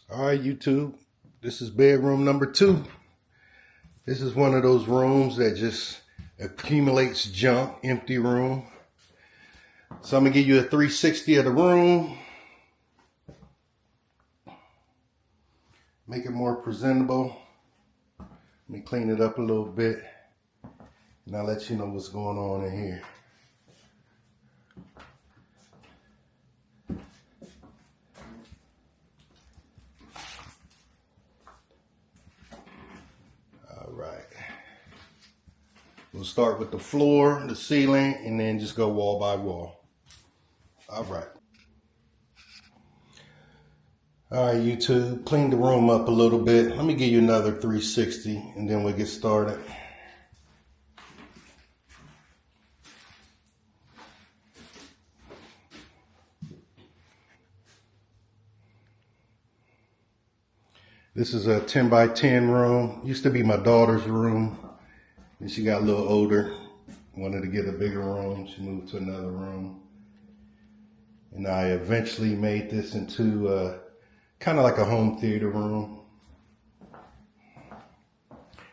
All right, YouTube, this is bedroom number 2. This is one of those rooms that just accumulates junk, empty room. So I'm gonna give you a 360 of the room. Make it more presentable. Let me clean it up a little bit and I'll let you know what's going on in here. All right. We'll start with the floor, the ceiling, and then just go wall by wall. All right. All right, YouTube, clean the room up a little bit. Let me give you another 360 and then we'll get started. This is a 10 by 10 room. Used to be my daughter's room. And she got a little older. Wanted to get a bigger room. She moved to another room. And I eventually made this into kind of like a home theater room.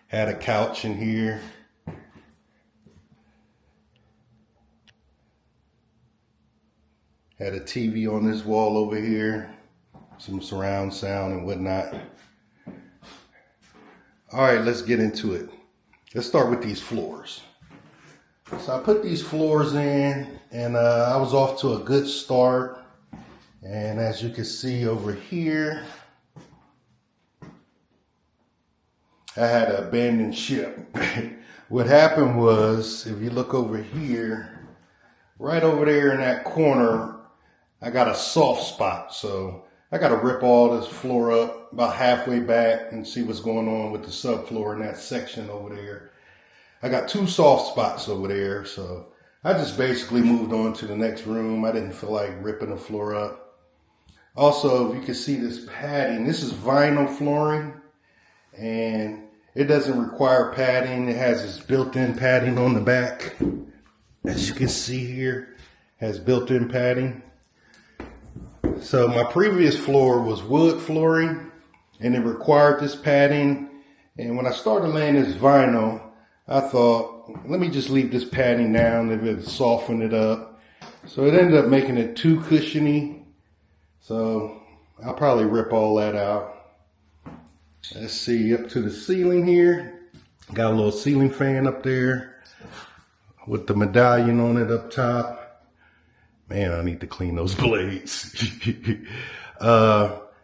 Had a couch in here. Had a TV on this wall over here. Some surround sound and whatnot. All right, let's get into it. Let's start with these floors. So I put these floors in and I was off to a good start. And as you can see over here, I had an abandoned ship. What happened was, if you look over here, right over there in that corner, I got a soft spot. So I got to rip all this floor up about halfway back and see what's going on with the subfloor in that section over there. I got 2 soft spots over there, so I just basically moved on to the next room. I didn't feel like ripping the floor up. Also, if you can see this padding, this is vinyl flooring and it doesn't require padding. It has this built-in padding on the back. As you can see here, has built-in padding. So my previous floor was wood flooring and it required this padding. And when I started laying this vinyl, I thought, let me just leave this padding down, if it soften it up. So it ended up making it too cushiony. So I'll probably rip all that out. Let's see, up to the ceiling here. Got a little ceiling fan up there with the medallion on it up top. Man, I need to clean those blades.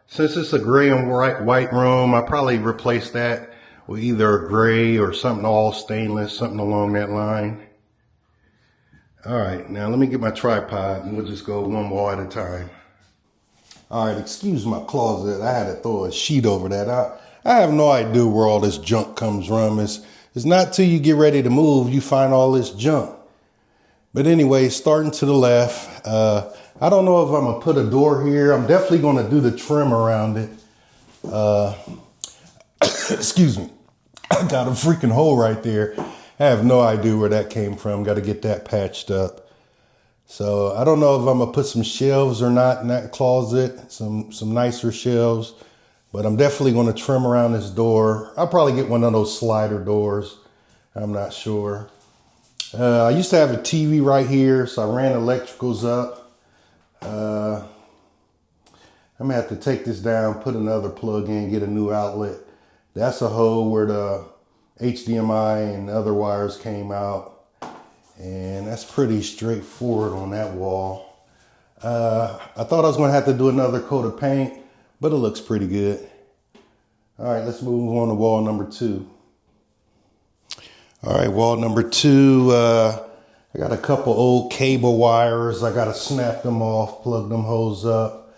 Since it's a gray and white room, I'll probably replace that with either a gray or something all stainless, something along that line. All right, now let me get my tripod and we'll just go one wall at a time. All right, excuse my closet. I had to throw a sheet over that. I have no idea where all this junk comes from. It's not till you get ready to move, you find all this junk. But anyway, starting to the left, I don't know if I'm gonna put a door here. I'm definitely gonna do the trim around it. Excuse me. I got a freaking hole right there. I have no idea where that came from. Got to get that patched up. So I don't know if I'm gonna put some shelves or not in that closet, some nicer shelves, but I'm definitely gonna trim around this door. I'll probably get one of those slider doors. I'm not sure. I used to have a TV right here, so I ran electricals up. I'm gonna have to take this down, put another plug in, get a new outlet. That's a hole where the HDMI and other wires came out. And that's pretty straightforward on that wall. I thought I was gonna have to do another coat of paint, but it looks pretty good. All right, let's move on to wall number 2. All right, wall number 2, I got a couple old cable wires. I gotta snap them off, plug them holes up.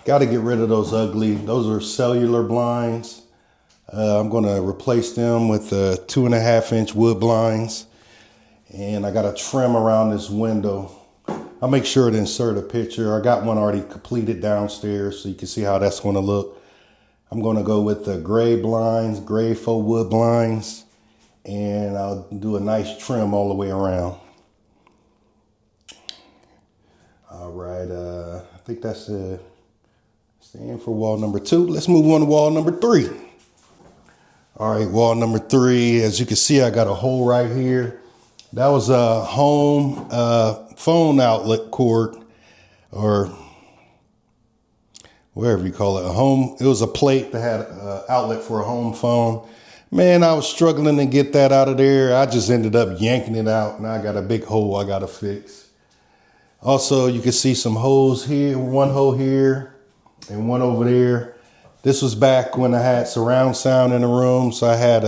Gotta get rid of those those are cellular blinds. I'm gonna replace them with 2.5-inch wood blinds. And I gotta trim around this window. I'll make sure to insert a picture. I got one already completed downstairs so you can see how that's gonna look. I'm gonna go with the gray blinds, gray faux wood blinds. And I'll do a nice trim all the way around. All right, I think that's And for wall number 2, let's move on to wall number 3. All right, wall number 3, as you can see, I got a hole right here. That was a home phone outlet cord, or whatever you call it, it was a plate that had an outlet for a home phone. Man, I was struggling to get that out of there. I just ended up yanking it out. Now I got a big hole I got to fix. Also, you can see some holes here, one hole here and one over there. This was back when I had surround sound in the room, so I had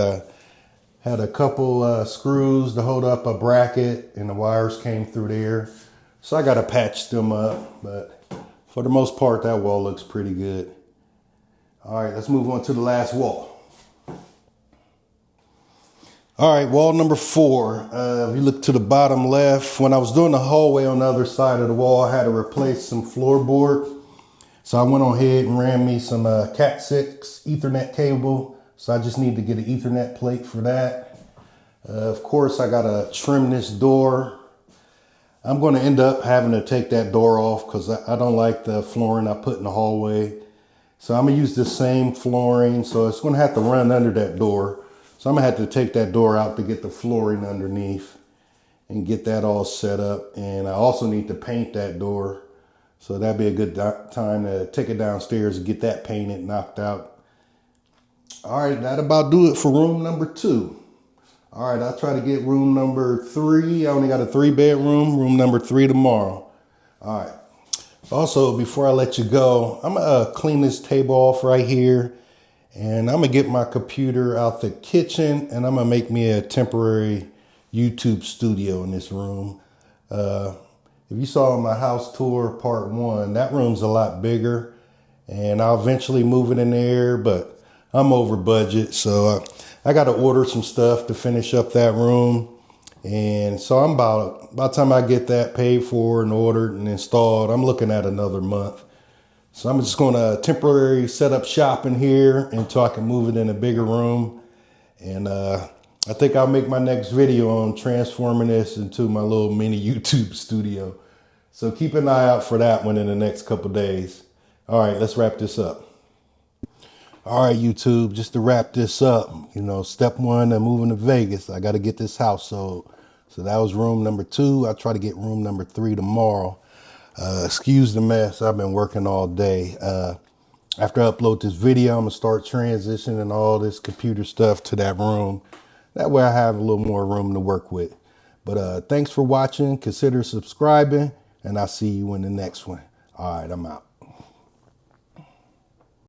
a couple screws to hold up a bracket, and the wires came through there. So I got to patch them up, but for the most part, that wall looks pretty good. All right, let's move on to the last wall. All right, wall number 4. If you look to the bottom left, when I was doing the hallway on the other side of the wall, I had to replace some floorboard. So I went on ahead and ran me some Cat 6 Ethernet cable. So I just need to get an Ethernet plate for that. Of course, I got to trim this door. I'm going to end up having to take that door off because I don't like the flooring I put in the hallway. So I'm going to use the same flooring. So it's going to have to run under that door. So I'm going to have to take that door out to get the flooring underneath and get that all set up. And I also need to paint that door. So that'd be a good time to take it downstairs and get that painted, knocked out. All right, that about do it for room number 2. All right, I'll try to get room number 3. I only got a 3-bedroom, room number 3 tomorrow. All right. Also, before I let you go, I'm gonna clean this table off right here, and I'm gonna get my computer out the kitchen, and I'm gonna make me a temporary YouTube studio in this room. If you saw my house tour part 1, that room's a lot bigger, and I'll eventually move it in there, but I'm over budget, so I got to order some stuff to finish up that room. And so I'm by the time I get that paid for and ordered and installed, I'm looking at another month. So I'm just going to temporarily set up shop in here until I can move it in a bigger room. And I think I'll make my next video on transforming this into my little mini YouTube studio. So keep an eye out for that one in the next couple days. All right, let's wrap this up. All right, YouTube, just to wrap this up, step 1 of moving to Vegas, I got to get this house sold. So that was room number 2. I'll try to get room number 3 tomorrow. Excuse the mess. I've been working all day. After I upload this video, I'm going to start transitioning all this computer stuff to that room. That way I have a little more room to work with. But thanks for watching. Consider subscribing, and I'll see you in the next one. All right, I'm out.